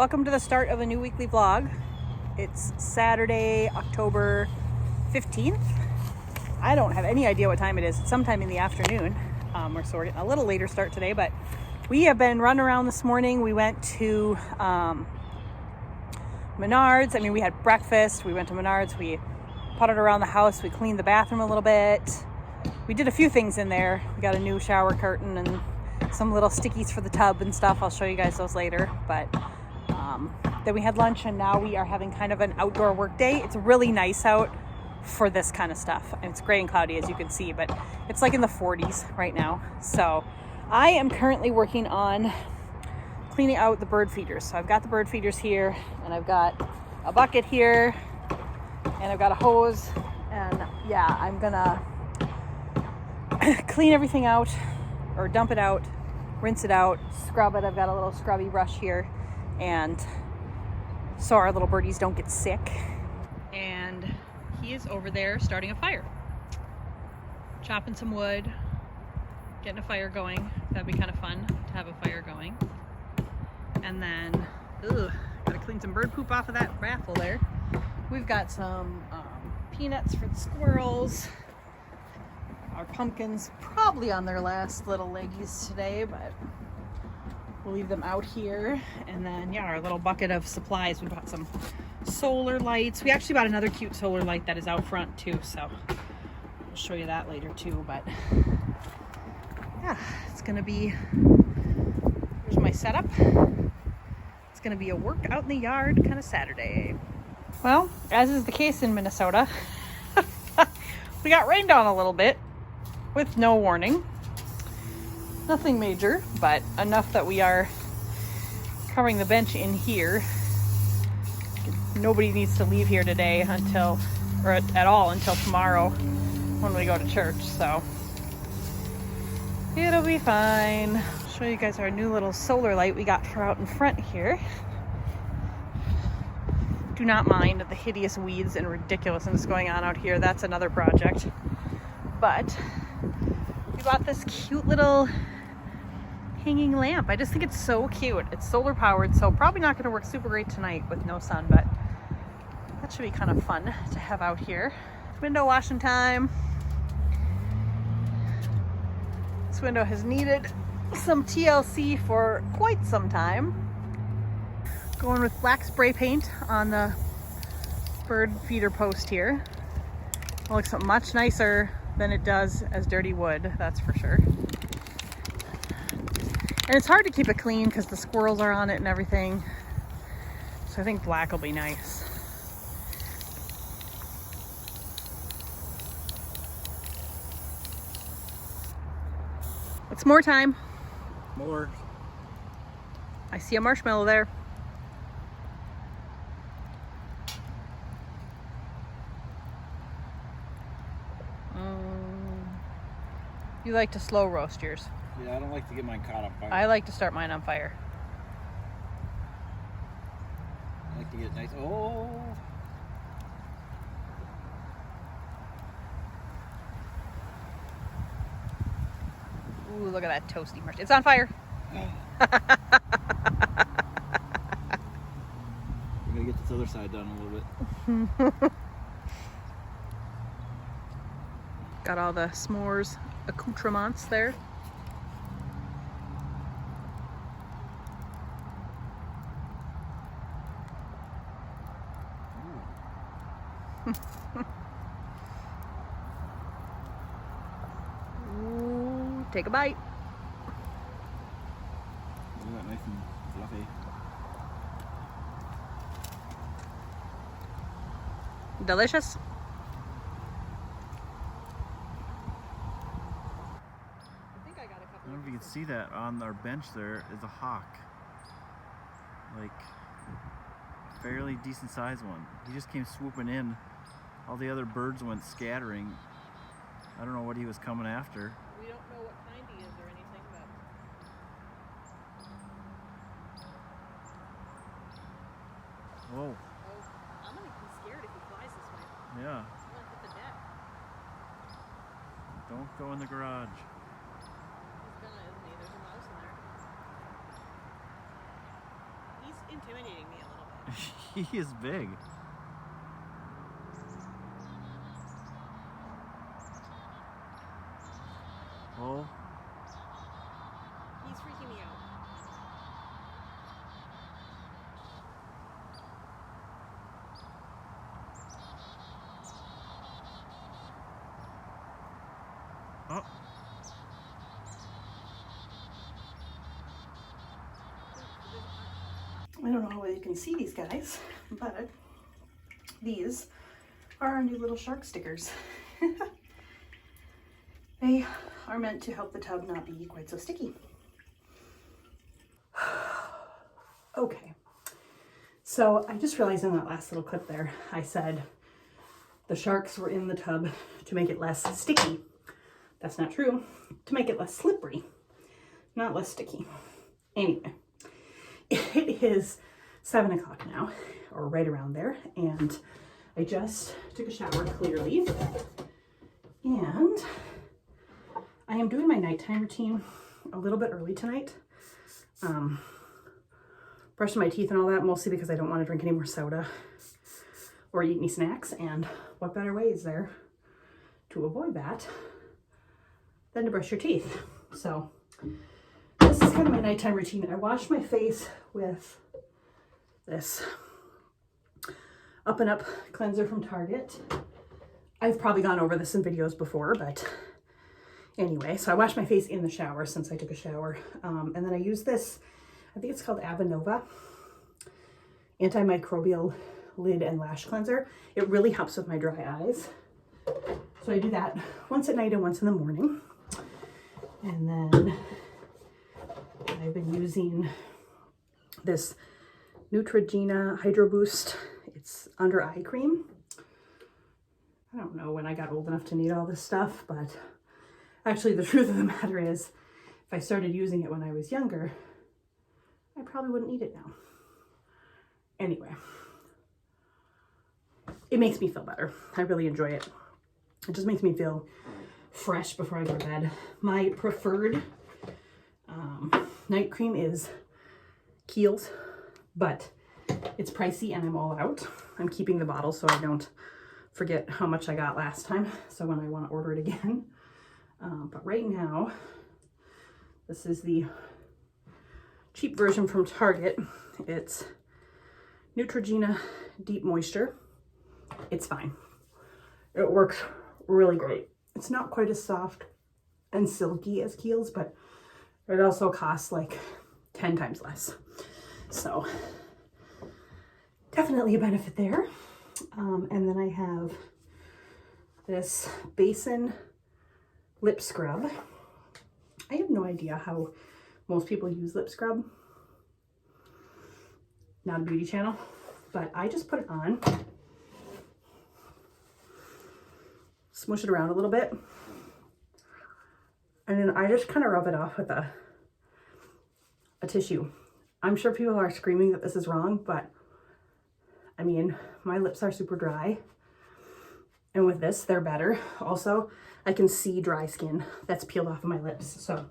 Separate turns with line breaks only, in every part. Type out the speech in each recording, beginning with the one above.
welcome to the start of a new weekly vlog. It's Saturday, October 15th. I don't have any idea what time it is. It's sometime in the afternoon. We're getting a little later start today, but we have been running around this morning. We went to Menards. We had breakfast. We went to Menards. We putted around the house. We cleaned the bathroom a little bit. We did a few things in there. We got a new shower curtain and some little stickies for the tub and stuff. I'll show you guys those later. But then we had lunch, and now we are having kind of an outdoor work day. It's really nice out for this kind of stuff. And it's gray and cloudy, as you can see, but it's like in the 40s right now. So I am currently working on cleaning out the bird feeders. So I've got the bird feeders here, and I've got a bucket here, and I've got a hose, and yeah, I'm gonna clean everything out, or dump it out, rinse it out, scrub it. I've got a little scrubby brush here, and so our little birdies don't get sick. And he is over there starting a fire, chopping some wood, getting a fire going. That'd be kind of fun to have a fire going. And then, gotta clean some bird poop off of that raffle there. We've got some peanuts for the squirrels. Our pumpkins probably on their last little leggies today, but we'll leave them out here. And then, yeah, our little bucket of supplies. We bought some solar lights. We actually bought another cute solar light that is out front too, so I'll show you that later too. But yeah, it's gonna be, here's my setup. It's gonna be a work out in the yard kind of Saturday. Well, as is the case in Minnesota, we got rained on a little bit with no warning. Nothing major, but enough that we are covering the bench in here. Nobody needs to leave here today until tomorrow when we go to church, so it'll be fine. I'll show you guys our new little solar light we got for out in front here. Do not mind the hideous weeds and ridiculousness going on out here. That's another project. But we bought this cute little hanging lamp. I just think it's so cute. It's solar powered, so probably not going to work super great tonight with no sun, but that should be kind of fun to have out here. It's window washing time. This window has needed some TLC for quite some time. Going with black spray paint on the bird feeder post here. It looks much nicer than it does as dirty wood, that's for sure. And it's hard to keep it clean because the squirrels are on it and everything. So I think black will be nice. It's more time.
More.
I see a marshmallow there. You like to slow roast yours.
Yeah, I don't like to get mine caught on fire.
I like to start mine on fire.
I like to get it nice. Oh!
Ooh, look at that toasty marshmallow. It's on fire.
I'm gonna get this other side done a little bit.
Got all the s'mores accoutrements there. Ooh, take a bite.
Look at that, nice and fluffy.
Delicious.
I don't know if you can see that on our bench there is a hawk. Like a fairly decent sized one. He just came swooping in. All the other birds went scattering. I don't know what he was coming after.
We don't know what kind he is or anything, but
Whoa.
oh, I'm gonna be scared if he flies this way.
Yeah.
I'm gonna hit the deck.
Don't go in the garage.
He's gonna, isn't he? There's a mouse in there. He's into intimidating me a little bit.
He is big. Oh.
He's freaking me out.
Oh.
I don't know whether you can see these guys, but these are our new little shark stickers. They are meant to help the tub not be quite so sticky. Okay, so I just realized in that last little clip there, I said the sharks were in the tub to make it less sticky. That's not true. To make it less slippery, not less sticky. Anyway, it is 7 o'clock now, or right around there, and I just took a shower clearly, and I am doing my nighttime routine a little bit early tonight. Brushing my teeth and all that, mostly because I don't want to drink any more soda or eat any snacks, and what better way is there to avoid that than to brush your teeth? So this is kind of my nighttime routine. I wash my face with this Up and Up cleanser from Target. I've probably gone over this in videos before, but anyway, so I wash my face in the shower since I took a shower. And then I use this, I think it's called Avenova Antimicrobial Lid and Lash Cleanser. It really helps with my dry eyes. So I do that once at night and once in the morning. And then I've been using this Neutrogena Hydro Boost. It's under eye cream. I don't know when I got old enough to need all this stuff, but actually the truth of the matter is, if I started using it when I was younger, I probably wouldn't need it now. Anyway, it makes me feel better. I really enjoy it. It just makes me feel fresh before I go to bed. My preferred night cream is Kiehl's, but it's pricey and I'm all out. I'm keeping the bottle so I don't forget how much I got last time, so when I want to order it again. But right now, this is the cheap version from Target. It's Neutrogena Deep Moisture. It's fine. It works really great. It's not quite as soft and silky as Kiehl's, but it also costs like 10 times less. So definitely a benefit there. And then I have this Basin lip scrub. I have no idea how most people use lip scrub. Not a beauty channel, but I just put it on, smush it around a little bit, and then I just kind of rub it off with a tissue. I'm sure people are screaming that this is wrong, but I mean, my lips are super dry, and with this, they're better. Also, I can see dry skin that's peeled off of my lips, so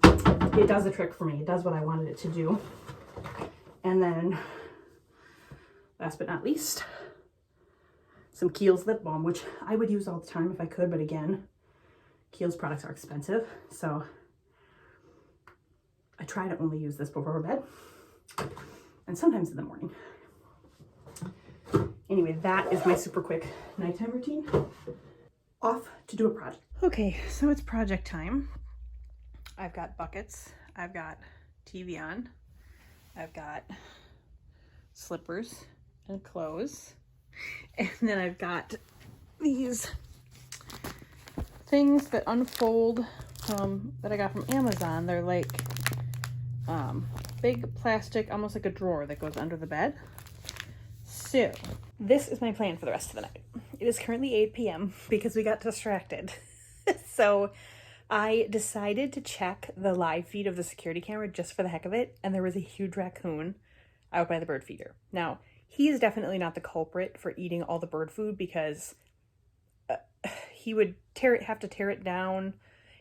it does a trick for me. It does what I wanted it to do. And then, last but not least, some Kiehl's lip balm, which I would use all the time if I could, but again, Kiehl's products are expensive, so I try to only use this before bed, and sometimes in the morning. Anyway, that is my super quick nighttime routine. Off to do a project. Okay, so it's project time. I've got buckets, I've got TV on, I've got slippers and clothes, and then I've got these things that unfold that I got from Amazon. They're like big plastic, almost like a drawer that goes under the bed. So this is my plan for the rest of the night. It is currently 8 p.m. because we got distracted. So I decided to check the live feed of the security camera just for the heck of it, and there was a huge raccoon out by the bird feeder. Now, he is definitely not the culprit for eating all the bird food, because he would have to tear it down.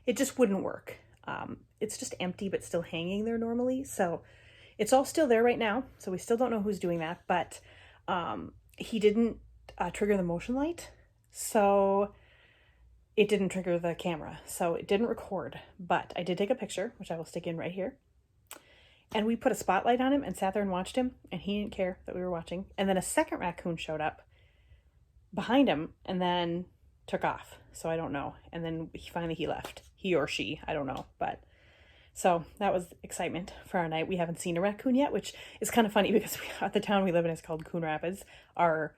It just wouldn't work. It's just empty but still hanging there normally, so It's all still there right now, so we still don't know who's doing that, but he didn't trigger the motion light, so it didn't trigger the camera, so it didn't record. But I did take a picture, which I will stick in right here. And we put a spotlight on him and sat there and watched him, and he didn't care that we were watching. And then a second raccoon showed up behind him and then took off. So I don't know. And then he left. He or she, I don't know. But so that was excitement for our night. We haven't seen a raccoon yet, which is kind of funny because at the town we live in is called Coon Rapids. Our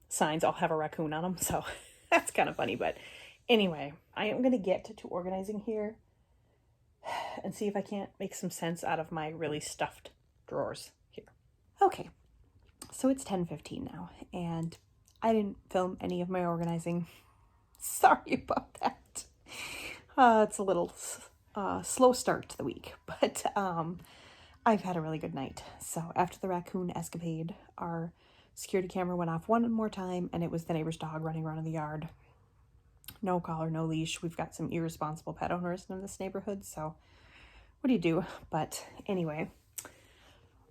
signs all have a raccoon on them. So that's kind of funny. But anyway, I am going to get to organizing here and see if I can't make some sense out of my really stuffed drawers here. Okay, so it's 10:15 now, and I didn't film any of my organizing. Sorry about that. It's a little slow start to the week, but I've had a really good night. So after the raccoon escapade, our security camera went off one more time, and it was the neighbor's dog running around in the yard. No collar, no leash. We've got some irresponsible pet owners in this neighborhood, so what do you do? But anyway,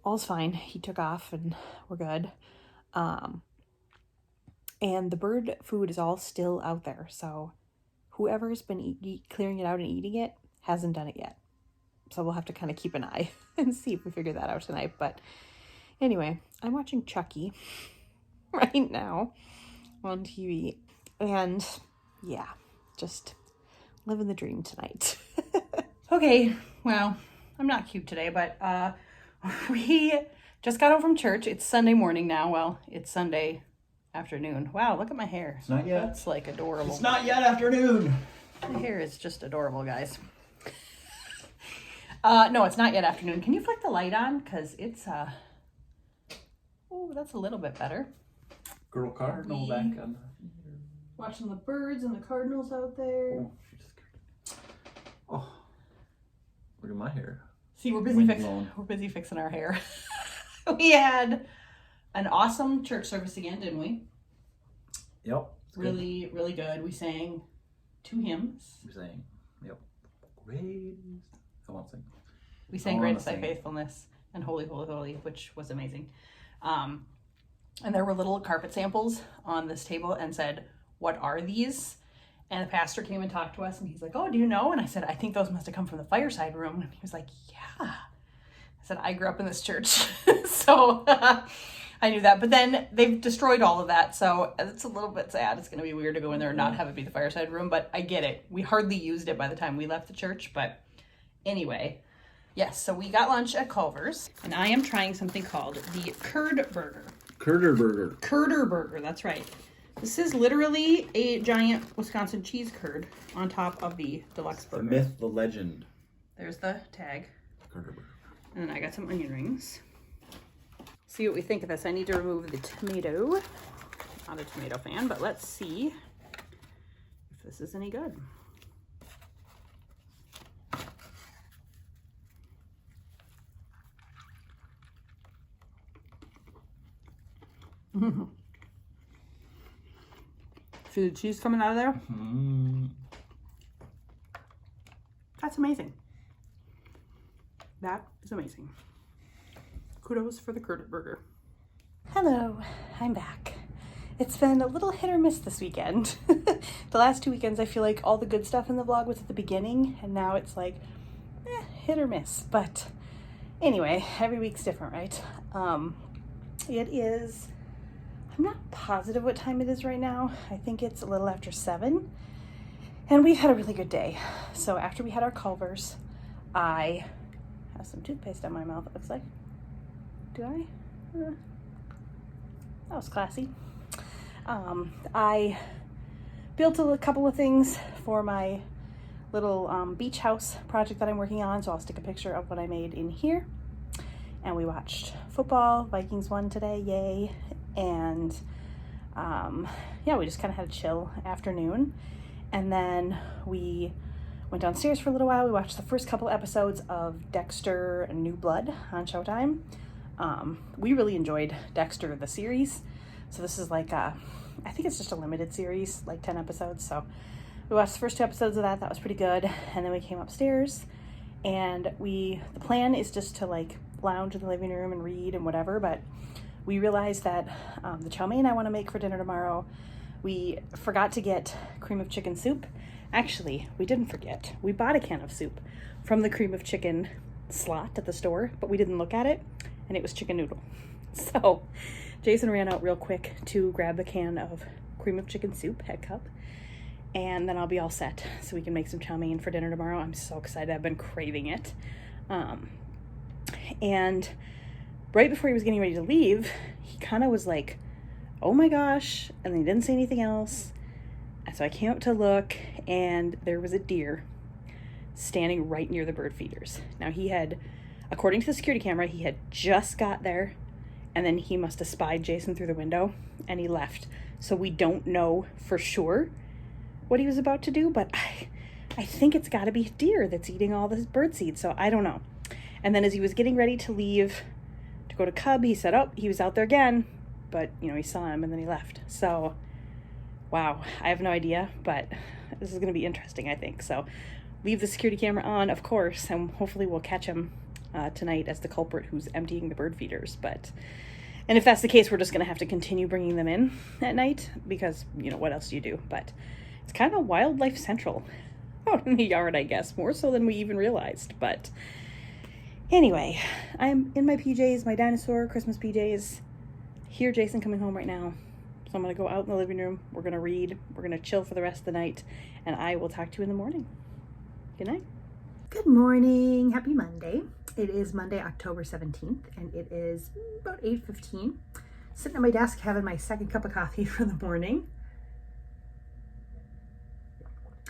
all's fine. He took off and we're good. And the bird food is all still out there, so whoever's been clearing it out and eating it hasn't done it yet. So we'll have to kind of keep an eye and see if we figure that out tonight. But anyway, I'm watching Chucky right now on TV, and yeah, just living the dream tonight. Okay, well, I'm not cute today, but we just got home from church. It's Sunday morning now. Well, it's Sunday afternoon. Wow, look at my hair.
It's not yet.
That's like adorable.
It's not yet afternoon.
My hair is just adorable, guys. No, it's not yet afternoon. Can you flick the light on? Because it's, oh, that's a little bit better.
Girl Cardinal back on.
Watching the birds and the cardinals out there.
Oh, she just scared me. Oh, look at my hair.
See, we're busy fixing our hair. We had an awesome church service again, didn't we?
Yep.
Really, really good. We sang 2 hymns.
We sang, yep. Greatest. I won't sing.
We sang Greatest Thy Faithfulness and Holy, Holy, Holy, which was amazing. And there were little carpet samples on this table and said, "What are these?" And the pastor came and talked to us, and he's like, "Oh, do you know?" And I said, "I think those must have come from the fireside room." And he was like, "Yeah." I said, "I grew up in this church." So I knew that. But then they've destroyed all of that, so it's a little bit sad. It's going to be weird to go in there and not have it be the fireside room, but I get it. We hardly used it by the time we left the church, but anyway. Yes, so we got lunch at Culver's, and I am trying something called the Curd Burger.
Curder Burger.
Curder Burger, that's right. This is literally a giant Wisconsin cheese curd on top of the deluxe burger.
The myth, the legend.
There's the tag.
Curder Burger.
And then I got some onion rings. See what we think of this. I need to remove the tomato. Not a tomato fan, but let's see if this is any good. See the cheese coming out of there? That's amazing. That is amazing. Kudos for the Curd Burger. Hello, I'm back. It's been a little hit or miss this weekend. The last 2 weekends I feel like all the good stuff in the vlog was at the beginning, and now it's like hit or miss. But anyway, every week's different, right? It is, I'm not positive what time it is right now. I think it's a little after 7. And we've had a really good day. So after we had our Culver's, I have some toothpaste on my mouth, it looks like. Do I? That was classy. I built a couple of things for my little beach house project that I'm working on, so I'll stick a picture of what I made in here. And we watched football. Vikings won today, yay. And yeah, we just kind of had a chill afternoon. And then we went downstairs for a little while. We watched the first couple episodes of Dexter and New Blood on Showtime. We really enjoyed Dexter, the series. So this is like, I think it's just a limited series, like 10 episodes. So we watched the first 2 episodes of that. That was pretty good. And then we came upstairs and the plan is just to like lounge in the living room and read and whatever, but we realized that the chow mein I want to make for dinner tomorrow, we forgot to get cream of chicken soup. Actually, we didn't forget. We bought a can of soup from the cream of chicken slot at the store, but we didn't look at it, and it was chicken noodle. So Jason ran out real quick to grab a can of cream of chicken soup, head cup, and then I'll be all set so we can make some chow mein for dinner tomorrow. I'm so excited. I've been craving it. And right before he was getting ready to leave, he kind of was like, oh my gosh, and then he didn't say anything else. And so I came up to look, and there was a deer standing right near the bird feeders. Now he had, according to the security camera, he had just got there, and then he must have spied Jason through the window, and he left. So we don't know for sure what he was about to do, but I think it's got to be a deer that's eating all this bird seed, so I don't know. And then as he was getting ready to leave to go to Cub, he said, oh, he was out there again, but, you know, he saw him, and then he left. So, wow, I have no idea, but this is going to be interesting, I think. So leave the security camera on, of course, and hopefully we'll catch him tonight as the culprit who's emptying the bird feeders. And if that's the case, we're just going to have to continue bringing them in at night because, you know, what else do you do? But it's kind of wildlife central out in the yard, I guess, more so than we even realized. But anyway, I'm in my PJs, my dinosaur Christmas PJs. Hear Jason coming home right now. So I'm going to go out in the living room. We're going to read. We're going to chill for the rest of the night. And I will talk to you in the morning. Good night.
Good morning. Happy Monday. It is Monday, October 17th, and it is about 8:15. Sitting at my desk having my second cup of coffee for the morning.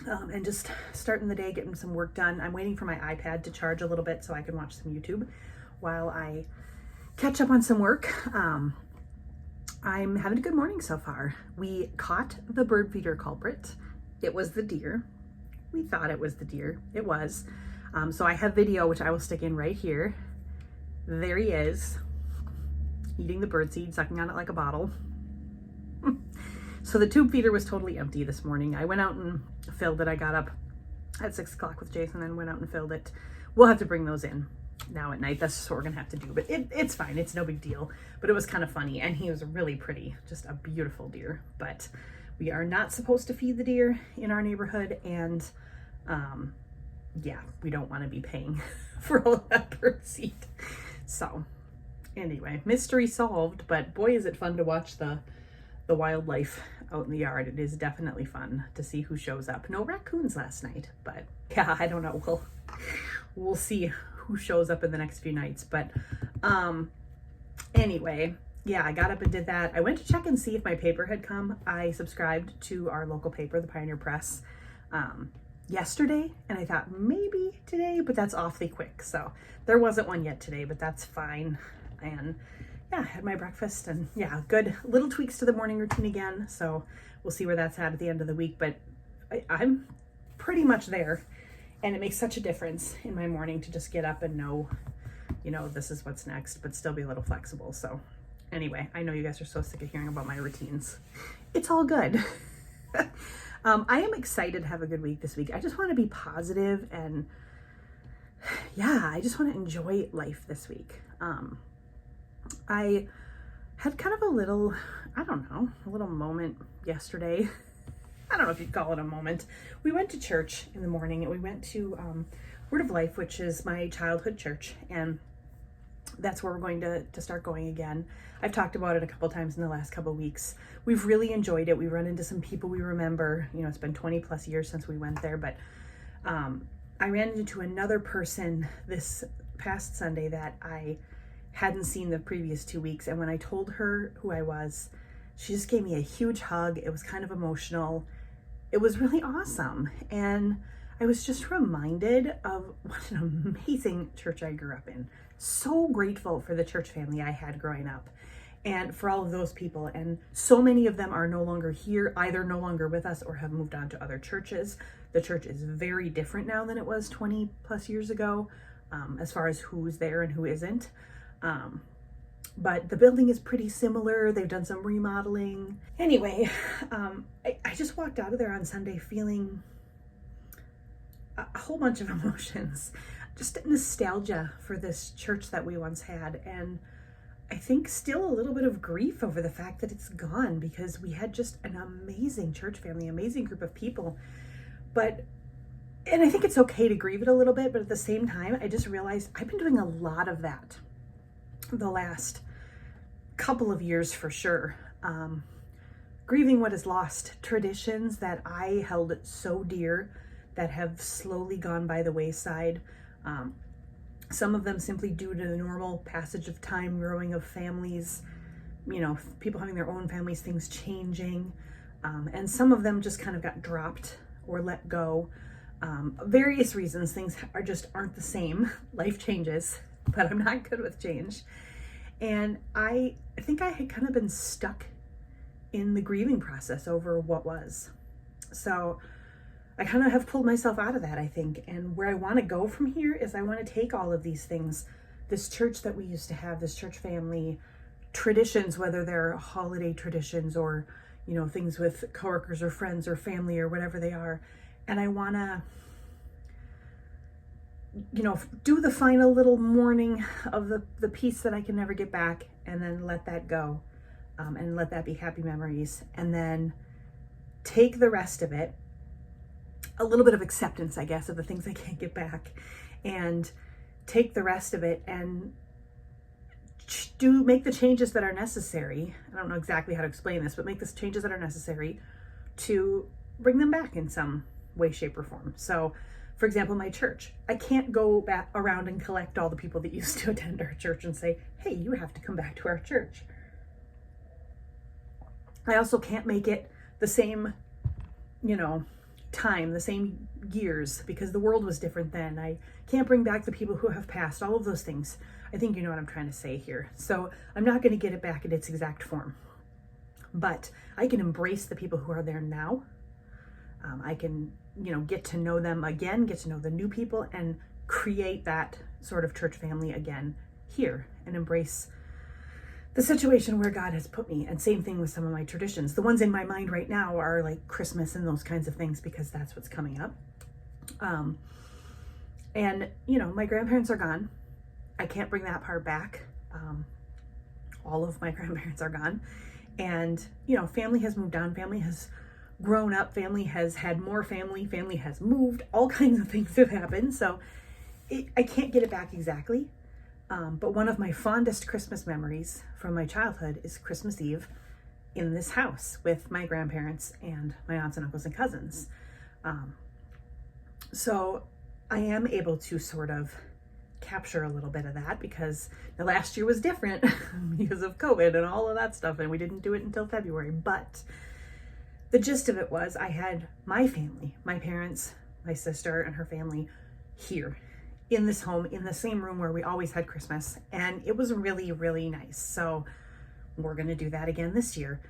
And just starting the day, getting some work done. I'm waiting for my iPad to charge a little bit so I can watch some YouTube while I catch up on some work. I'm having a good morning so far. We caught the bird feeder culprit. It was the deer. We thought it was the deer. It was. So I have video, which I will stick in right here. There he is, eating the birdseed, sucking on it like a bottle. So the tube feeder was totally empty this morning. I went out and filled it. I got up at 6 o'clock with Jason and went out and filled it. We'll have to bring those in now at night. That's just what we're gonna have to do, but it's fine. It's no big deal, but it was kind of funny. And he was really pretty, just a beautiful deer, but we are not supposed to feed the deer in our neighborhood. And yeah, we don't want to be paying for all that bird seed. So anyway, mystery solved, but boy, is it fun to watch the wildlife out in the yard. It is definitely fun to see who shows up. No raccoons last night, but yeah, I don't know. We'll see who shows up in the next few nights. But anyway, yeah, I got up and did that. I went to check and see if my paper had come. I subscribed to our local paper, the Pioneer Press, yesterday, and I thought maybe today, but that's awfully quick. So there wasn't one yet today, but that's fine. And yeah, I had my breakfast, and yeah, good little tweaks to the morning routine again. So we'll see where that's at the end of the week, but I'm pretty much there. And it makes such a difference in my morning to just get up and know, you know, this is what's next, but still be a little flexible. So anyway, I know you guys are so sick of hearing about my routines. It's all good. I am excited to have a good week this week. I just want to be positive, and yeah, I just want to enjoy life this week. I had kind of a little, I don't know, a little moment yesterday. I don't know if you'd call it a moment. We went to church in the morning, and we went to Word of Life, which is my childhood church, and that's where we're going to start going again. I've talked about it a couple times in the last couple weeks. We've really enjoyed it. We run into some people we remember. You know, it's been 20 plus years since we went there, but I ran into another person this past Sunday that I hadn't seen the previous 2 weeks, and when I told her who I was, she just gave me a huge hug. It was kind of emotional. It was really awesome, and I was just reminded of what an amazing church I grew up in. So grateful for the church family I had growing up, and for all of those people. And so many of them are no longer here, either no longer with us or have moved on to other churches. The church is very different now than it was 20 plus years ago, as far as who's there and who isn't. But the building is pretty similar. They've done some remodeling. Anyway, I just walked out of there on Sunday feeling a whole bunch of emotions. just nostalgia for this church that we once had. And I think still a little bit of grief over the fact that it's gone, because we had just an amazing church family, amazing group of people. And I think it's okay to grieve it a little bit, but at the same time, I just realized I've been doing a lot of that the last couple of years for sure. Grieving what is lost, traditions that I held so dear that have slowly gone by the wayside. Some of them simply due to the normal passage of time, growing of families, people having their own families, things changing. And some of them just kind of got dropped or let go. Various reasons, things aren't the same. Life changes, but I'm not good with change. And I think I had kind of been stuck in the grieving process over what was. So I kind of have pulled myself out of that, I think. And where I want to go from here is I want to take all of these things, this church that we used to have, this church family, traditions, whether they're holiday traditions or, things with coworkers or friends or family or whatever they are. And I want to, do the final little mourning of the piece that I can never get back, and then let that go, and let that be happy memories. And then take the rest of it, a little bit of acceptance, I guess, of the things I can't get back, and take the rest of it and make the changes that are necessary. I don't know exactly how to explain this, but make the changes that are necessary to bring them back in some way, shape, or form. So, for example, my church, I can't go back around and collect all the people that used to attend our church and say, hey, you have to come back to our church. I also can't make it the same, time, the same years, because the world was different then. I can't bring back the people who have passed, all of those things. I think you know what I'm trying to say here. So I'm not going to get it back in its exact form, but I can embrace the people who are there now. I can, get to know them again, get to know the new people, and create that sort of church family again here, and embrace the situation where God has put me. And same thing with some of my traditions. The ones in my mind right now are like Christmas and those kinds of things, because that's what's coming up. And my grandparents are gone. I can't bring that part back. All of my grandparents are gone. And, family has moved on. Family has grown up. Family has had more family. Family has moved. All kinds of things have happened. So I can't get it back exactly. But one of my fondest Christmas memories from my childhood is Christmas Eve in this house with my grandparents and my aunts and uncles and cousins. So I am able to sort of capture a little bit of that, because the last year was different because of COVID and all of that stuff, and we didn't do it until February. But the gist of it was I had my family, my parents, my sister and her family here in this home, in the same room where we always had Christmas. And it was really, really nice. So we're going to do that again this year.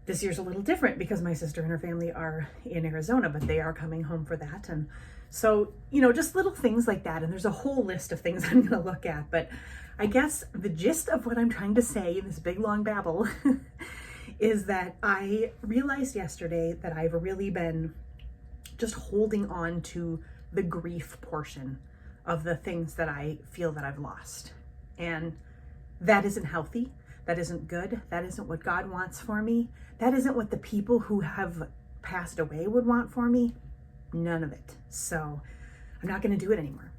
This year's a little different because my sister and her family are in Arizona, but they are coming home for that. And so, just little things like that. And there's a whole list of things I'm going to look at. But I guess the gist of what I'm trying to say in this big, long babble is that I realized yesterday that I've really been just holding on to the grief portion of the things that I feel that I've lost. And that isn't healthy. That isn't good. That isn't what God wants for me. That isn't what the people who have passed away would want for me. None of it. So I'm not going to do it anymore.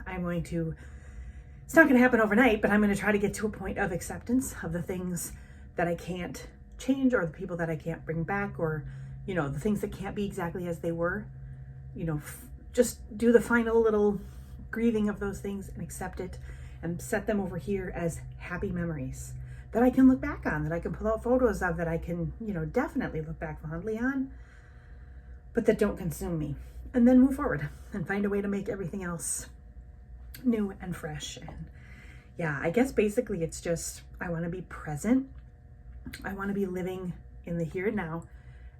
It's not going to happen overnight, but I'm going to try to get to a point of acceptance of the things that I can't change, or the people that I can't bring back, or, the things that can't be exactly as they were. Just do the final little grieving of those things and accept it, and set them over here as happy memories that I can look back on, that I can pull out photos of, that I can, definitely look back fondly on, but that don't consume me. And then move forward and find a way to make everything else new and fresh. And yeah, I guess basically it's just, I want to be present. I want to be living in the here and now,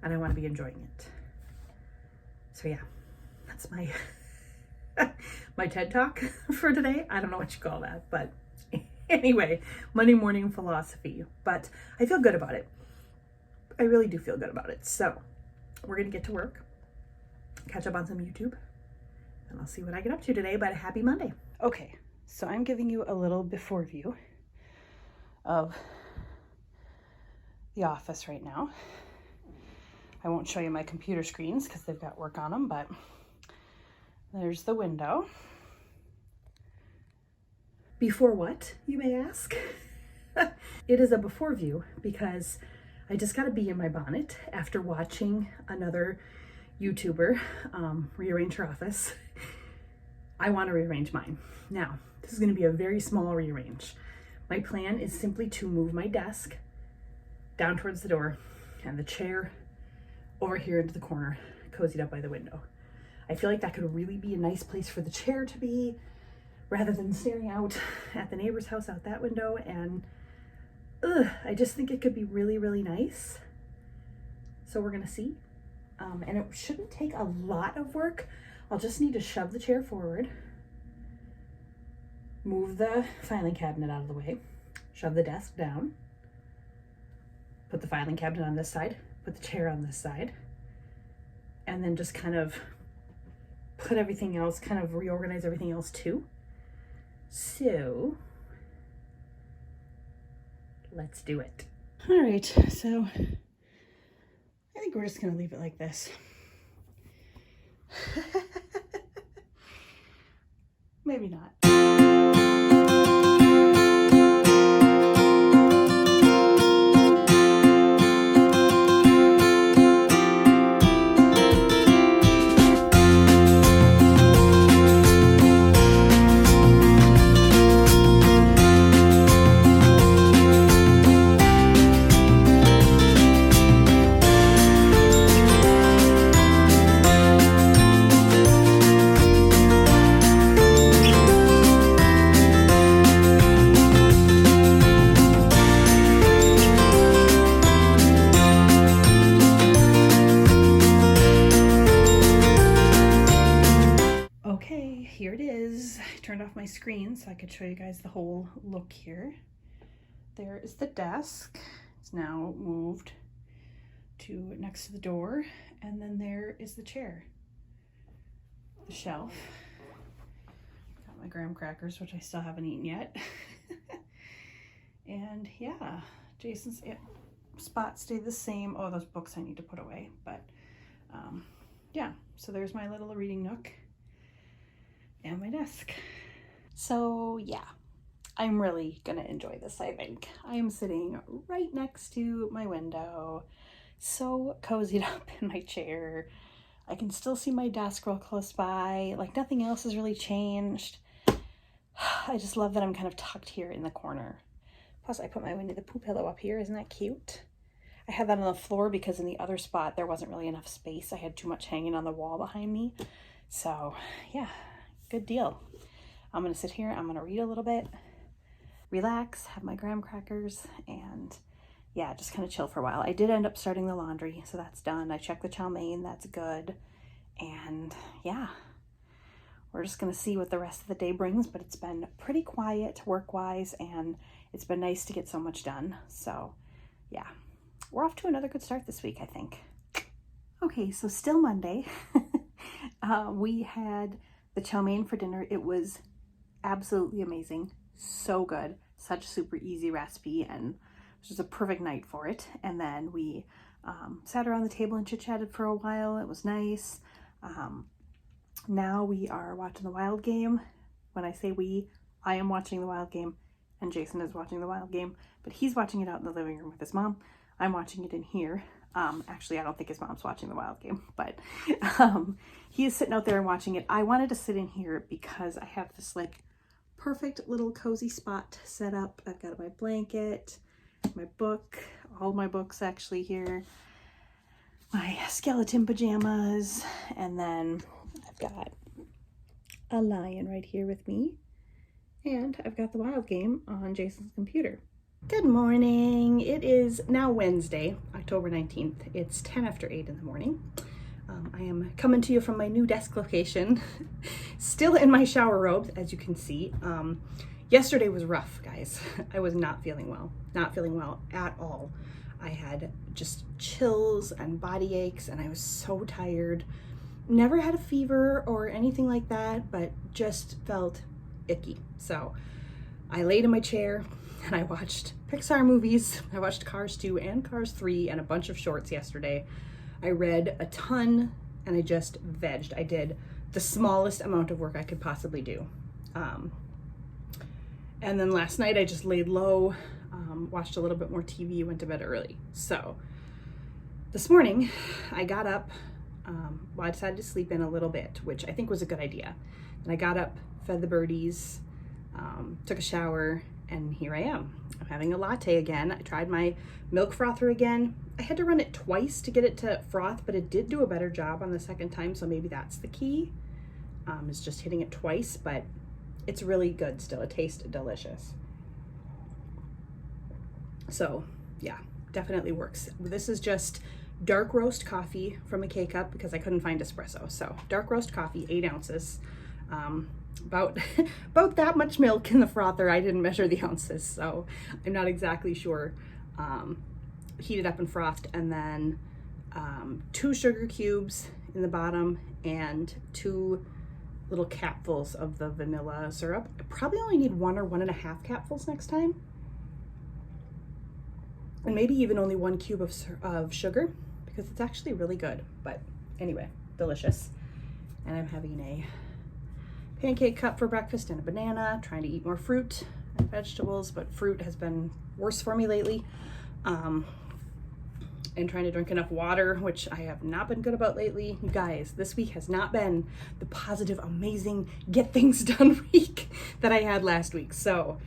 and I want to be enjoying it. So yeah, that's my my TED Talk for today. I don't know what you call that, but anyway, Monday morning philosophy. But I feel good about it. I really do feel good about it. So we're going to get to work, catch up on some YouTube, and I'll see what I get up to today, but happy Monday.
Okay, so I'm giving you a little before view of the office right now. I won't show you my computer screens because they've got work on them, but there's the window.
Before what, you may ask? It is a before view because I just got a bee in my bonnet after watching another YouTuber rearrange her office. I want to rearrange mine. Now, this is going to be a very small rearrange. My plan is simply to move my desk down towards the door and the chair over here into the corner, cozied up by the window. I feel like that could really be a nice place for the chair to be rather than staring out at the neighbor's house out that window. And I just think it could be really, really nice. So we're going to see. And it shouldn't take a lot of work. I'll just need to shove the chair forward, move the filing cabinet out of the way, shove the desk down, put the filing cabinet on this side, put the chair on this side, and then just kind of put everything else, kind of reorganize everything else too. So let's do it.
All right, so I think we're just gonna leave it like this. Maybe not. Here it is. I turned off my screen so I could show you guys the whole look here. There is the desk. It's now moved to next to the door. And then there is the chair. The shelf. Got my graham crackers, which I still haven't eaten yet. And yeah, Jason's spot stayed the same. Oh, those books I need to put away. But yeah, so there's my little reading nook. And my desk. So yeah, I'm really gonna enjoy this, I think. I am sitting right next to my window, so cozied up in my chair. I can still see my desk real close by, like nothing else has really changed. I just love that I'm kind of tucked here in the corner. Plus I put my Winnie the Pooh pillow up here, isn't that cute? I had that on the floor because in the other spot there wasn't really enough space. I had too much hanging on the wall behind me. So yeah. Good deal. I'm gonna sit here, I'm gonna read a little bit, relax, have my graham crackers, and yeah, just kind of chill for a while. I did end up starting the laundry, so that's done. I checked the chow mein, that's good. And yeah, we're just gonna see what the rest of the day brings, but it's been pretty quiet work-wise, and it's been nice to get so much done. So yeah, we're off to another good start this week, I think. Okay, so still Monday. We had the chow mein for dinner. It was absolutely amazing. So good. Such a super easy recipe, and it was just a perfect night for it. And then we sat around the table and chit-chatted for a while. It was nice. Now we are watching the Wild Game. When I say we, I am watching the Wild Game and Jason is watching the Wild Game, but he's watching it out in the living room with his mom. I'm watching it in here. Actually, I don't think his mom's watching the Wild Game, but he is sitting out there and watching it. I wanted to sit in here because I have this like perfect little cozy spot set up. I've got my blanket, my book, all my books actually here, my skeleton pajamas, and then I've got a lion right here with me, and I've got the Wild Game on Jason's computer. Good morning. It is now Wednesday, October 19th. It's 10 after 8 in the morning. I am coming to you from my new desk location, still in my shower robes, as you can see. Yesterday was rough, guys. I was not feeling well at all. I had just chills and body aches, and I was so tired.
never had a fever or anything like that, but just felt icky. So I laid in my chair and I watched Pixar movies. I watched Cars 2 and Cars 3 and a bunch of shorts yesterday. I read a ton and I just vegged. I did the smallest amount of work I could possibly do. And then last night I just laid low, watched a little bit more TV, went to bed early. So this morning I got up, well, I decided to sleep in a little bit, which I think was a good idea. And I got up, fed the birdies, took a shower, and here I am. I'm having a latte again. I tried my milk frother again. I had to run it twice to get it to froth, but it did do a better job on the second time, so maybe that's the key. It's just hitting it twice, but it's really good still. It tastes delicious. So yeah, definitely works. This is just dark roast coffee from a K-Cup because I couldn't find espresso. So dark roast coffee, 8 ounces. About that much milk in the frother. I didn't measure the ounces, so I'm not exactly sure. Heated up and frothed, and then 2 sugar cubes in the bottom and 2 little capfuls of the vanilla syrup. I probably only need 1 or 1.5 capfuls next time. And maybe even only 1 cube of sugar because it's actually really good. But anyway, delicious. And I'm having a pancake cup for breakfast and a banana, trying to eat more fruit and vegetables, but fruit has been worse for me lately. And trying to drink enough water, which I have not been good about lately. You guys, this week has not been the positive, amazing, get things done week that I had last week. So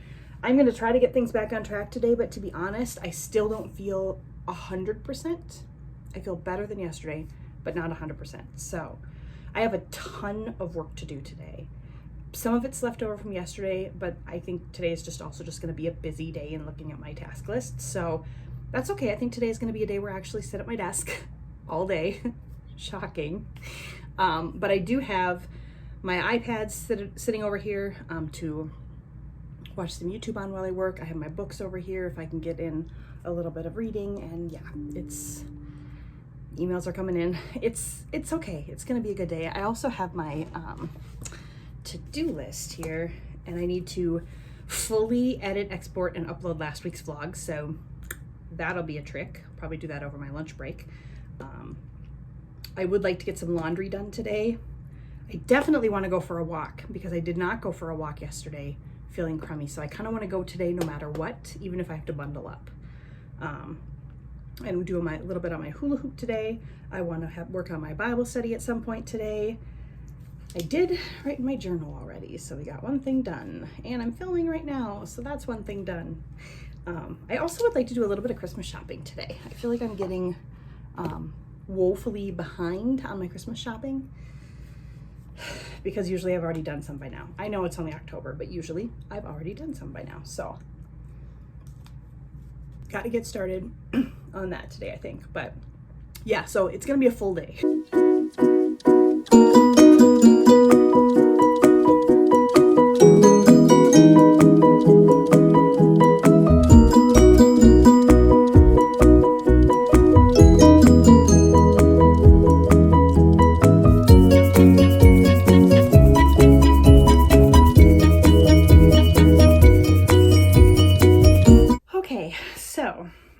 I'm gonna try to get things back on track today, but to be honest, I still don't feel 100%. I feel better than yesterday, but not 100%. So I have a ton of work to do today. Some of it's left over from yesterday, but I think today is just also just gonna be a busy day in looking at my task list. So that's okay. I think today is going to be a day where I actually sit at my desk all day. Shocking. But I do have my iPad sitting over here to watch some YouTube on while I work. I have my books over here if I can get in a little bit of reading. And yeah, emails are coming in. It's okay. It's going to be a good day. I also have my to-do list here, and I need to fully edit, export, and upload last week's vlog. So that'll be a trick. I'll probably do that over my lunch break. I would like to get some laundry done today. I definitely want to go for a walk because I did not go for a walk yesterday feeling crummy. So I kind of want to go today no matter what, even if I have to bundle up. And do a little bit on my hula hoop today. I want to work on my Bible study at some point today. I did write in my journal already, so we got one thing done. And I'm filming right now, so that's one thing done. I also would like to do a little bit of Christmas shopping today. I feel like I'm getting woefully behind on my Christmas shopping because usually I've already done some by now. I know it's only October, but usually I've already done some by now. So got to get started on that today, I think. But yeah, so it's going to be a full day.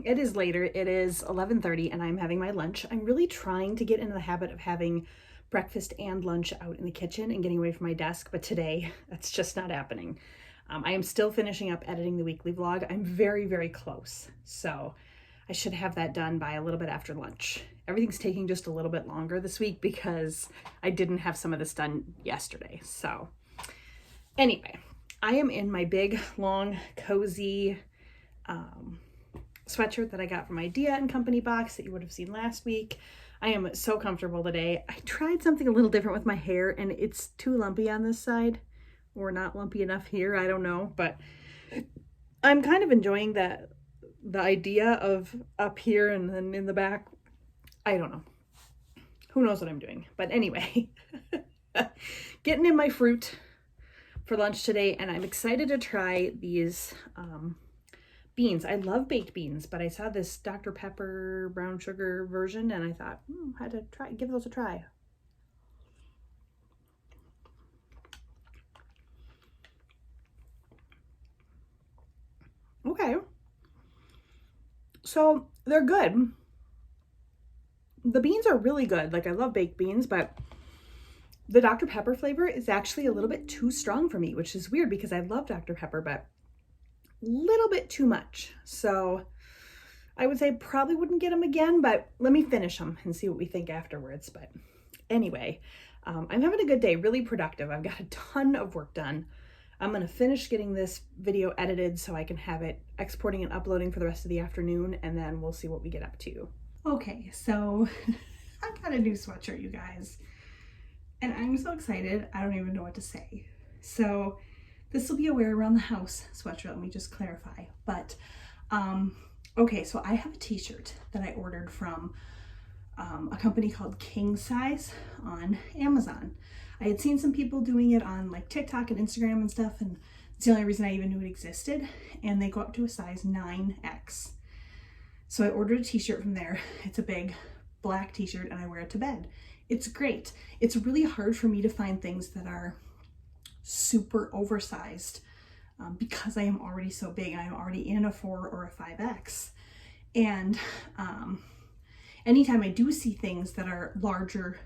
It is later. It is 11:30 and I'm having my lunch. I'm really trying to get into the habit of having breakfast and lunch out in the kitchen and getting away from my desk, but today that's just not happening. I am still finishing up editing the weekly vlog. I'm very, very close. So I should have that done by a little bit after lunch. Everything's taking just a little bit longer this week because I didn't have some of this done yesterday. So anyway, I am in my big, long, cozy, sweatshirt that I got from Idea and Company box that you would have seen last week. I am so comfortable today. I tried something a little different with my hair and it's too lumpy on this side or not lumpy enough here. I don't know, but I'm kind of enjoying the idea of up here and then in the back. I don't know. Who knows what I'm doing? But anyway, getting in my fruit for lunch today, and I'm excited to try these beans. I love baked beans, but I saw this Dr. Pepper brown sugar version and I thought, I had to give those a try. Okay. So they're good. The beans are really good. Like, I love baked beans, but the Dr. Pepper flavor is actually a little bit too strong for me, which is weird because I love Dr. Pepper, but a little bit too much. So I would say probably wouldn't get them again, but let me finish them and see what we think afterwards. But anyway, I'm having a good day, really productive. I've got a ton of work done. I'm going to finish getting this video edited so I can have it exporting and uploading for the rest of the afternoon, and then we'll see what we get up to. Okay, so I got a new sweatshirt, you guys, and I'm so excited. I don't even know what to say. So this will be a wear around the house sweatshirt, let me just clarify. But okay, so I have a t-shirt that I ordered from a company called King Size on Amazon. I had seen some people doing it on like TikTok and Instagram and stuff, and it's the only reason I even knew it existed. And they go up to a size 9X. So I ordered a t-shirt from there. It's a big black t-shirt and I wear it to bed. It's great. It's really hard for me to find things that are super oversized because I am already so big. I'm already in a 4 or a 5X. And anytime I do see things that are larger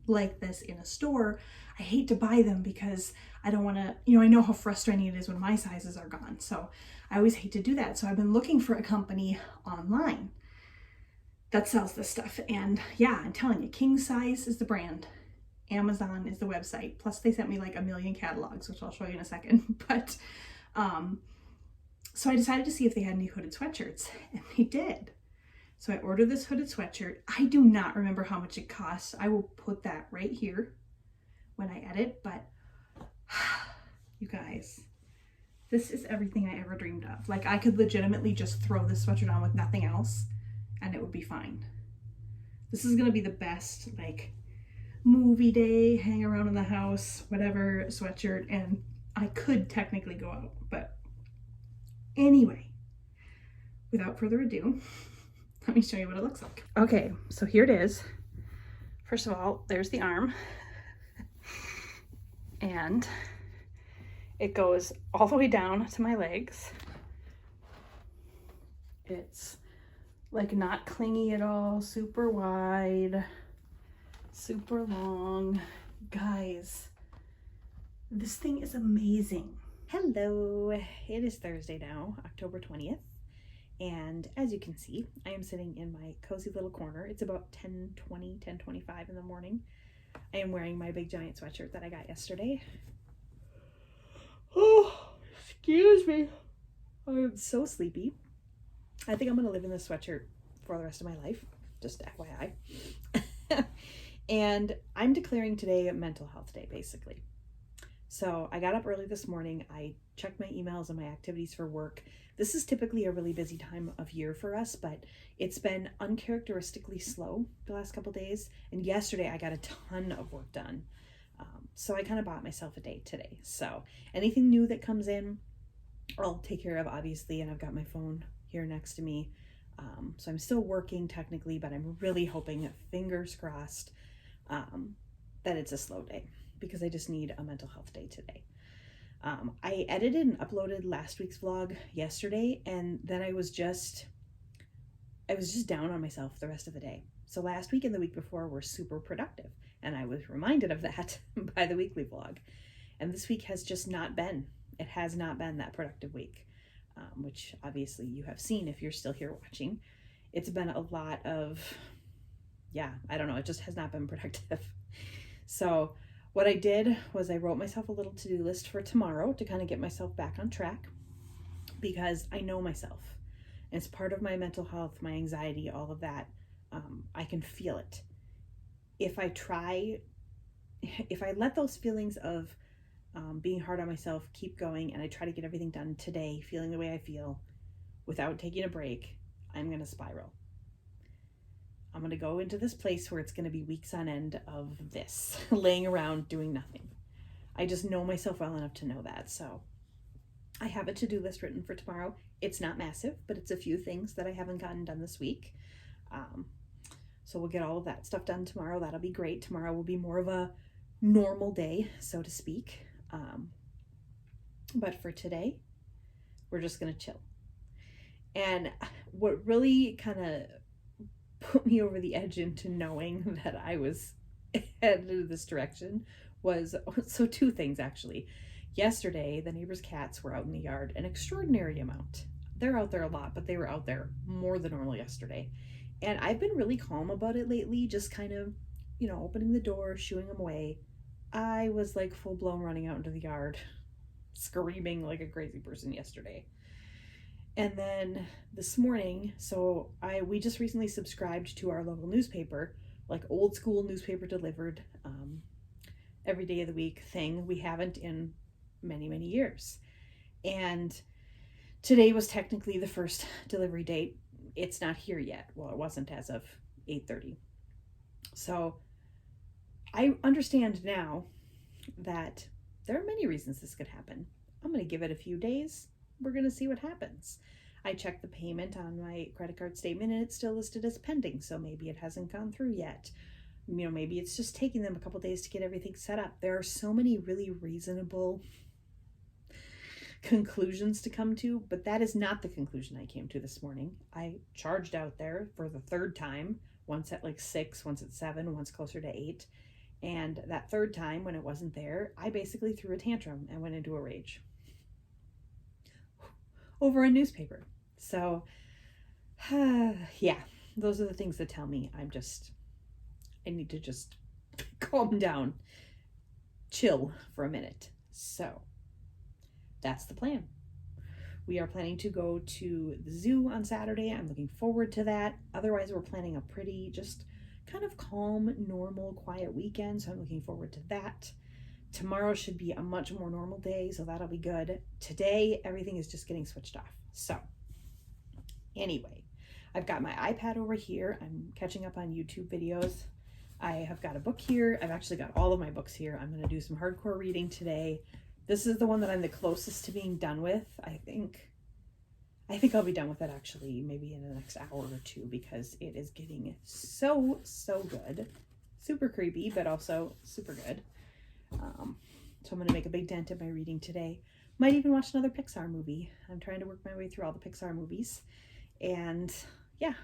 like this in a store, I hate to buy them because I don't want to, I know how frustrating it is when my sizes are gone. So I always hate to do that. So I've been looking for a company online that sells this stuff. And yeah, I'm telling you, King Size is the brand. Amazon is the website. Plus they sent me like a million catalogs, which I'll show you in a second. But so I decided to see if they had any hooded sweatshirts, and they did. So I ordered this hooded sweatshirt. I do not remember how much it costs. I will put that right here when I edit, but you guys, this is everything I ever dreamed of. Like, I could legitimately just throw this sweatshirt on with nothing else and it would be fine. This is gonna be the best, like, movie day, hang around in the house, whatever sweatshirt, and I could technically go out, but anyway, without further ado, let me show you what it looks like. Okay, so here it is. First of all, there's the arm. And it goes all the way down to my legs. It's like not clingy at all, super wide, super long. Guys, this thing is amazing. Hello, it is Thursday now, October 20th. And as you can see, I am sitting in my cozy little corner. It's about 10:20, 10:25 in the morning. I am wearing my big giant sweatshirt that I got yesterday. Oh, excuse me. I am so sleepy. I think I'm going to live in this sweatshirt for the rest of my life. Just FYI. And I'm declaring today Mental Health Day, basically. So I got up early this morning. I checked my emails and my activities for work. This is typically a really busy time of year for us, but it's been uncharacteristically slow the last couple days. And yesterday I got a ton of work done. So I kind of bought myself a day today. So anything new that comes in, I'll take care of, obviously. And I've got my phone here next to me. So I'm still working technically, but I'm really hoping, fingers crossed, that it's a slow day, because I just need a mental health day today. I edited and uploaded last week's vlog yesterday, and then I was just down on myself the rest of the day. So last week and the week before were super productive, and I was reminded of that by the weekly vlog. And this week has just not been. It has not been that productive week, which obviously you have seen if you're still here watching. It's been a lot of, I don't know, it just has not been productive. So what I did was I wrote myself a little to-do list for tomorrow to kind of get myself back on track, because I know myself. And it's part of my mental health, my anxiety, all of that. I can feel it. If I let those feelings of being hard on myself keep going, and I try to get everything done today, feeling the way I feel, without taking a break, I'm going to spiral. I'm going to go into this place where it's going to be weeks on end of this, laying around doing nothing. I just know myself well enough to know that. So I have a to-do list written for tomorrow. It's not massive, but it's a few things that I haven't gotten done this week. So we'll get all of that stuff done tomorrow. That'll be great. Tomorrow will be more of a normal day, so to speak. But for today, we're just going to chill.
And what really kind of put me over the edge into knowing that I was headed in this direction was, so two things actually. Yesterday, the neighbor's cats were out in the yard an extraordinary amount. They're out there a lot, but they were out there more than normal yesterday. And I've been really calm about it lately, just kind of, you know, opening the door, shooing them away. I was like full blown running out into the yard, screaming like a crazy person yesterday. And then this morning, we just recently subscribed to our local newspaper, like old school newspaper delivered every day of the week thing. We haven't in many, many years. And today was technically the first delivery date. It's not here yet. Well, it wasn't as of 8:30. So I understand now that there are many reasons this could happen. I'm going to give it a few days. We're going to see what happens. I checked the payment on my credit card statement and it's still listed as pending. So maybe it hasn't gone through yet. You know, maybe it's just taking them a couple days to get everything set up. There are so many really reasonable conclusions to come to, but that is not the conclusion I came to this morning. I charged out there for the third time, once at like 6, once at 7, once closer to 8. And that third time when it wasn't there, I basically threw a tantrum and went into a rage over a newspaper. So yeah, those are the things that tell me I need to just calm down, chill for a minute. So that's the plan. We are planning to go to the zoo on Saturday. I'm looking forward to that. Otherwise, we're planning a pretty just kind of calm, normal, quiet weekend. So I'm looking forward to that. Tomorrow should be a much more normal day, so that'll be good. Today, everything is just getting switched off. So anyway, I've got my iPad over here. I'm catching up on YouTube videos. I have got a book here. I've actually got all of my books here. I'm going to do some hardcore reading today. This is the one that I'm the closest to being done with. I think I'll be done with it actually maybe in the next hour or two because it is getting so good. Super creepy, but also super good. So I'm going to make a big dent in my reading today. Might even watch another Pixar movie. I'm trying to work my way through all the Pixar movies. And yeah,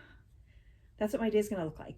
that's what my day is going to look like.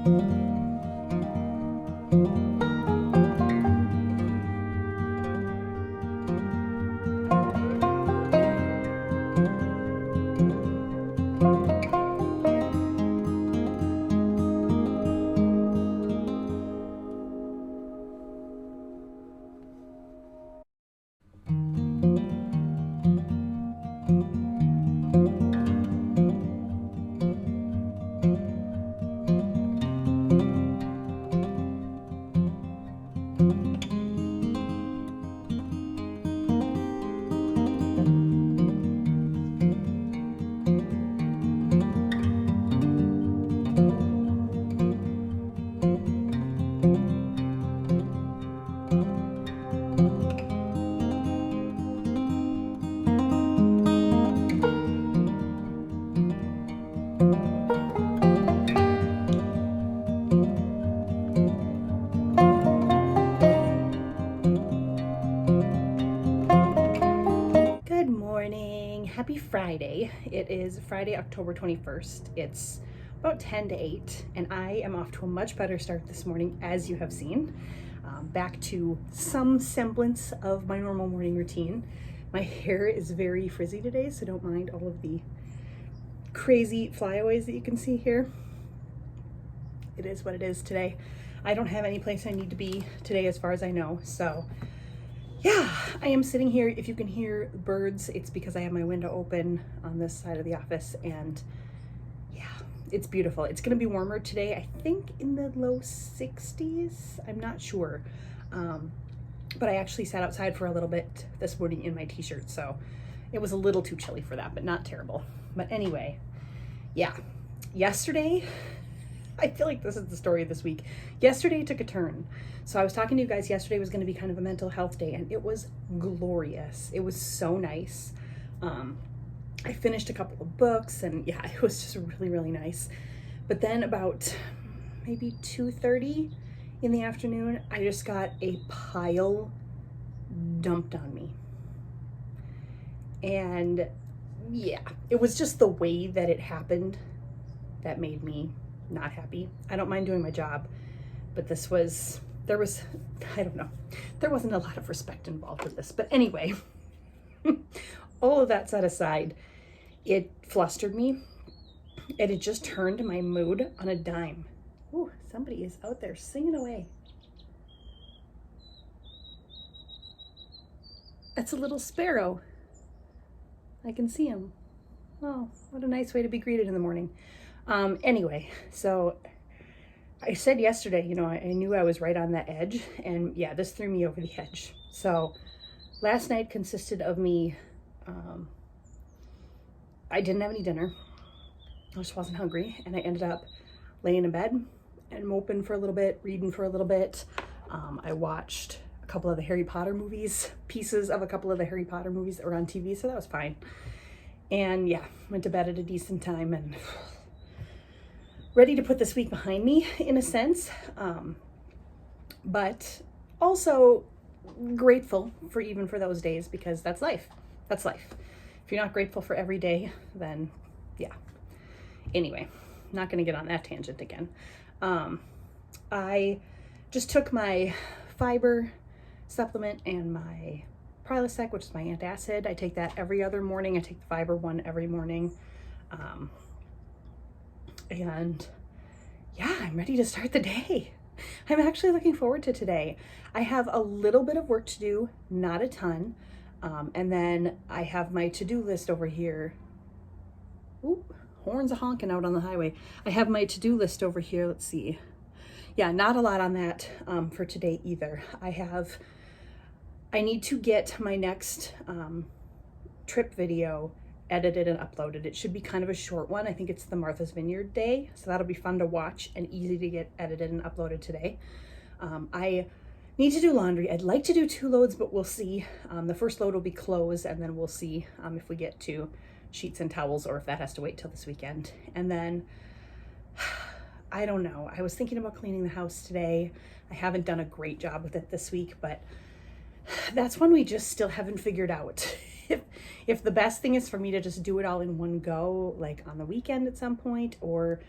Good morning. Happy Friday. It is Friday, October 21st. It's about 10 to 8, and I am off to a much better start this morning, as you have seen. Back to some semblance of my normal morning routine. My hair is very frizzy today, so don't mind all of the crazy flyaways that you can see here. It is what it is today. I don't have any place I need to be today as far as I know, so yeah, I am sitting here. If you can hear birds, it's because I have my window open on this side of the office, and yeah, it's beautiful. It's gonna be warmer today, I think in the low 60s, I'm not sure. But I actually sat outside for a little bit this morning in my t-shirt, so it was a little too chilly for that, but not terrible. But anyway, yeah, yesterday, I feel like this is the story of this week. Yesterday took a turn. So I was talking to you guys, yesterday was going to be kind of a mental health day, and it was glorious. It was so nice. I finished a couple of books, and yeah, it was just really, really nice. But then about maybe 2:30 in the afternoon, I just got a pile dumped on me. And yeah, it was just the way that it happened that made me not happy. I don't mind doing my job, but there wasn't a lot of respect involved with this. But anyway, all of that set aside, it flustered me, and it just turned my mood on a dime. Ooh, somebody is out there singing away. That's a little sparrow. I can see him. Oh, what a nice way to be greeted in the morning. Anyway, so I said yesterday, I knew I was right on that edge, and yeah, this threw me over the edge. So last night consisted of me, I didn't have any dinner. I just wasn't hungry, and I ended up laying in bed and moping for a little bit, reading for a little bit. I watched a couple of the Harry Potter movies, pieces of a couple of the Harry Potter movies that were on TV, so that was fine. And yeah, went to bed at a decent time, and ready to put this week behind me in a sense, but also grateful for those days, because that's life. That's life. If you're not grateful for every day, then yeah. Anyway, not going to get on that tangent again. I just took my fiber supplement and my Prilosec, which is my antacid. I take that every other morning. I take the fiber one every morning. And yeah, I'm ready to start the day. I'm actually looking forward to today. I have a little bit of work to do, not a ton. And then I have my to-do list over here. Ooh, horns a-honking out on the highway. I have my to-do list over here. Let's see. Yeah, not a lot on that for today either. I need to get my next trip video edited and uploaded. It should be kind of a short one. I think it's the Martha's Vineyard day, so that'll be fun to watch and easy to get edited and uploaded today. I need to do laundry. I'd like to do 2 loads, but we'll see. The first load will be clothes, and then we'll see if we get to sheets and towels, or if that has to wait till this weekend. And then I don't know. I was thinking about cleaning the house today. I haven't done a great job with it this week, but that's one we just still haven't figured out. If the best thing is for me to just do it all in one go, like on the weekend at some point, or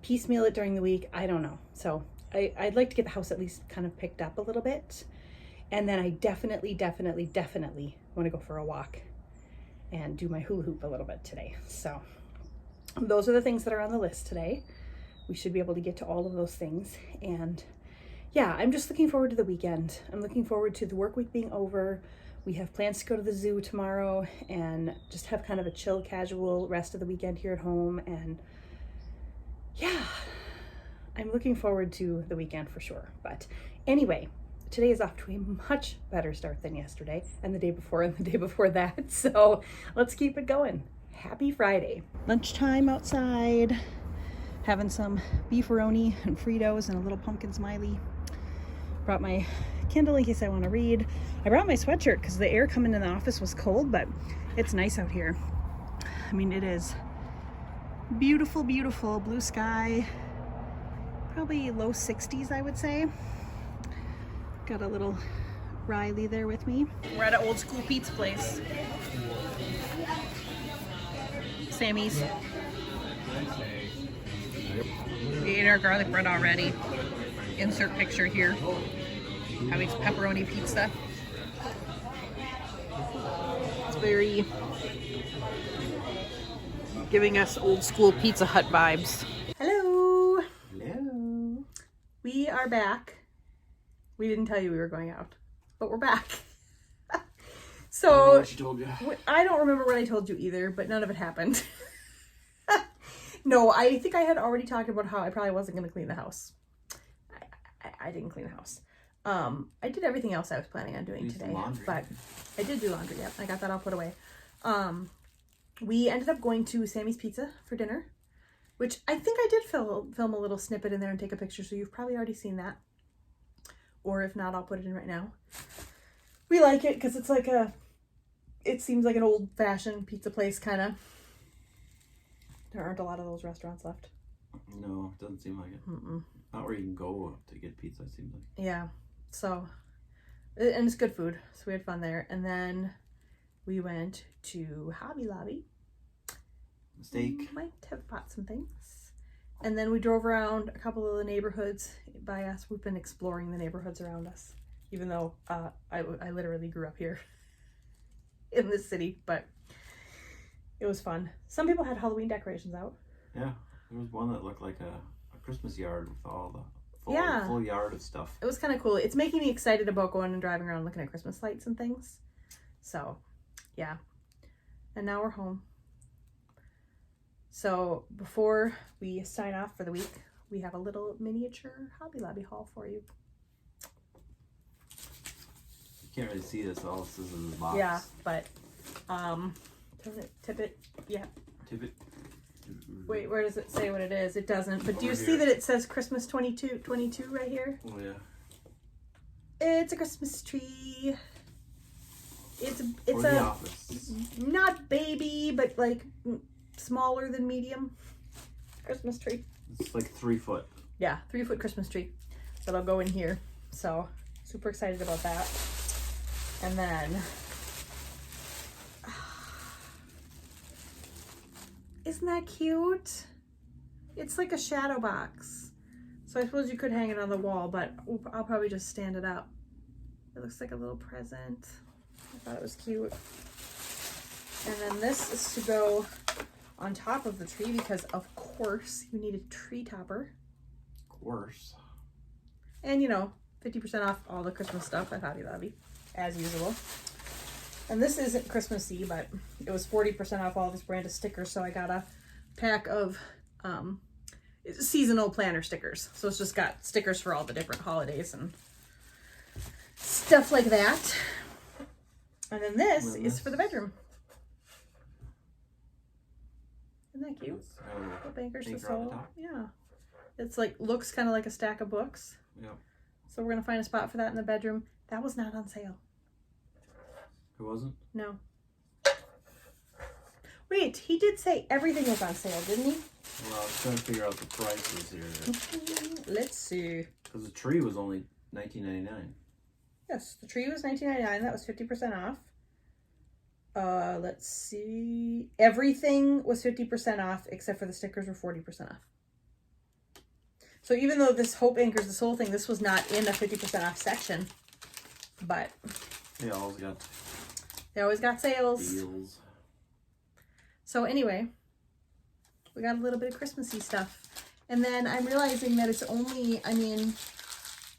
piecemeal it during the week. I don't know. So I'd like to get the house at least kind of picked up a little bit. And then I definitely want to go for a walk and do my hula hoop a little bit today. So those are the things that are on the list today. We should be able to get to all of those things. And yeah, I'm just looking forward to the weekend. I'm looking forward to the work week being over. We have plans to go to the zoo tomorrow and just have kind of a chill, casual rest of the weekend here at home. And yeah, I'm looking forward to the weekend for sure. But anyway, today is off to a much better start than yesterday and the day before and the day before that. So let's keep it going. Happy Friday. Lunchtime outside, having some beefaroni and Fritos and a little pumpkin smiley. Brought my Kindle in case I want to read. I brought my sweatshirt because the air coming in the office was cold, but it's nice out here. I mean, it is beautiful, beautiful blue sky. Probably low 60s, I would say. Got a little Riley there with me. We're at an old school pizza place. Sammy's. We ate our garlic bread already. Insert picture here. Having some pepperoni pizza. It's very giving us old school Pizza Hut vibes. Hello.
Hello.
We are back. We didn't tell you we were going out, but we're back. So
What she told you.
I don't remember what I told you either, but none of it happened. No, I think I had already talked about how I probably wasn't going to clean the house. I didn't clean the house. I did everything else I was planning on doing today, but I did do laundry. Yep, I got that all put away. We ended up going to Sammy's Pizza for dinner, which I think I did film a little snippet in there and take a picture, so you've probably already seen that. Or if not, I'll put it in right now. We like it because it's like it seems like an old-fashioned pizza place, kind of. There aren't a lot of those restaurants left.
No, it doesn't seem like it.
Mm-mm.
Not where you can go to get pizza, it seems like.
Yeah, so, and it's good food, so we had fun there. And then we went to Hobby Lobby.
Steak.
Might have bought some things. And then we drove around a couple of the neighborhoods by us. We've been exploring the neighborhoods around us, even though I literally grew up here in this city, but it was fun. Some people had Halloween decorations out.
Yeah, there was one that looked like a Christmas yard with all the full yard of stuff.
It was kind of cool. It's making me excited about going and driving around looking at Christmas lights and things. So, yeah. And now we're home. So before we sign off for the week, we have a little miniature Hobby Lobby haul for you.
You can't really see this. All this is in the box.
Yeah, but tip it. Yeah.
Tip it.
Wait, where does it say what it is? It doesn't. But do you
Over
see
here.
that it says Christmas 22 right here?
Oh yeah.
It's a Christmas tree. It's
For the
a
office.
not baby, but like smaller than medium Christmas tree.
It's like 3 foot.
Yeah, 3-foot Christmas tree that'll go in here. So super excited about that. And then isn't that cute? It's like a shadow box. So I suppose you could hang it on the wall, but I'll probably just stand it up. It looks like a little present. I thought it was cute. And then this is to go on top of the tree because of course you need a tree topper.
Of course.
And 50% off all the Christmas stuff at Hobby Lobby, as usual. And this isn't Christmassy, but it was 40% off all this brand of stickers, so I got a pack of seasonal planner stickers. So it's just got stickers for all the different holidays and stuff like that. And then this is for the bedroom. Isn't that cute? The Bankers
Anchor
for
on the
Soul.
top.
Yeah. It's like, looks kind of like a stack of books.
Yeah.
So we're going to find a spot for that in the bedroom. That was not on sale.
It wasn't?
No. Wait, he did say everything was on sale, didn't he?
Well, I was trying to figure out the prices here.
Let's see.
Because the tree was only $19.99.
Yes, the tree was $19.99. That was 50% off. Let's see. Everything was 50% off except for the stickers were 40% off. So even though this Hope anchors this whole thing, this was not in a 50% off section, but
They
always got sales.
deals.
So anyway, we got a little bit of Christmassy stuff. And then I'm realizing that it's only,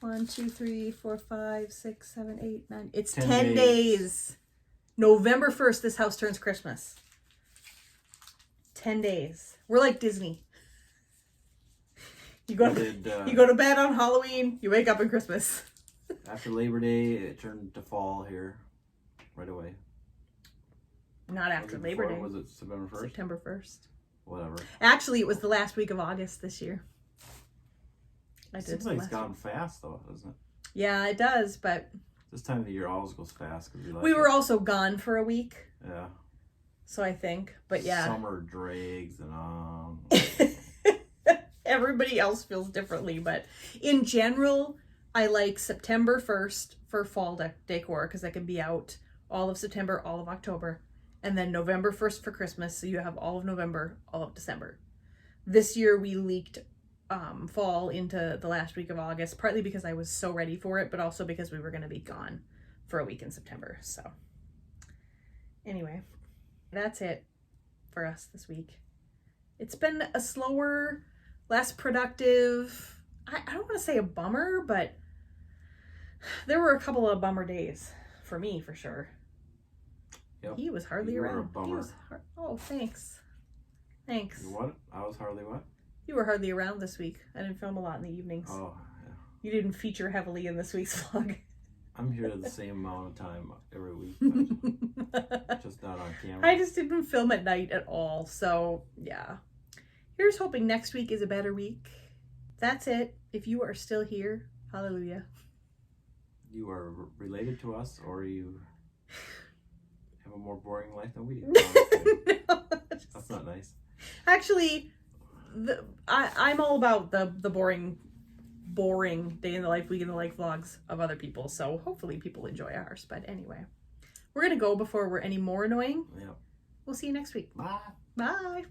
1, 2, 3, 4, 5, 6, 7, 8, 9. It's 10 days. November 1st, this house turns Christmas. 10 days. We're like Disney. You go to bed on Halloween, you wake up on Christmas.
After Labor Day, it turned to fall here right away.
Not after Labor Day.
Was it September 1st?
September 1st.
Whatever.
Actually, it was the last week of August this year.
It seems like it's gone fast, though, doesn't it?
Yeah, it does, but
This time of the year always goes fast. Cause
we were also gone for a week.
Yeah.
So I think, but yeah.
Summer drags and on.
Everybody else feels differently, but in general, I like September 1st for fall decor because I can be out all of September, all of October, and then November 1st for Christmas. So you have all of November, all of December. This year we leaked fall into the last week of August, partly because I was so ready for it, but also because we were going to be gone for a week in September. So anyway, that's it for us this week. It's been a slower, less productive, I don't want to say a bummer, but there were a couple of bummer days for me, for sure.
Yep.
He was hardly
You were
around.
a bummer.
Oh, thanks. Thanks.
What? I was hardly what?
You were hardly around this week. I didn't film a lot in the evenings.
Oh, yeah.
You didn't feature heavily in this week's vlog.
I'm here the same amount of time every week, but just not on camera.
I just didn't film at night at all, so yeah. Here's hoping next week is a better week. That's it. If you are still here, hallelujah.
You are related to us, or you have a more boring life than we do.
No,
That's not nice.
actually, I'm all about the boring day in the life, week in the life vlogs of other people. So hopefully people enjoy ours. But anyway, we're going to go before we're any more annoying.
Yeah.
We'll see you next week.
Bye.
Bye.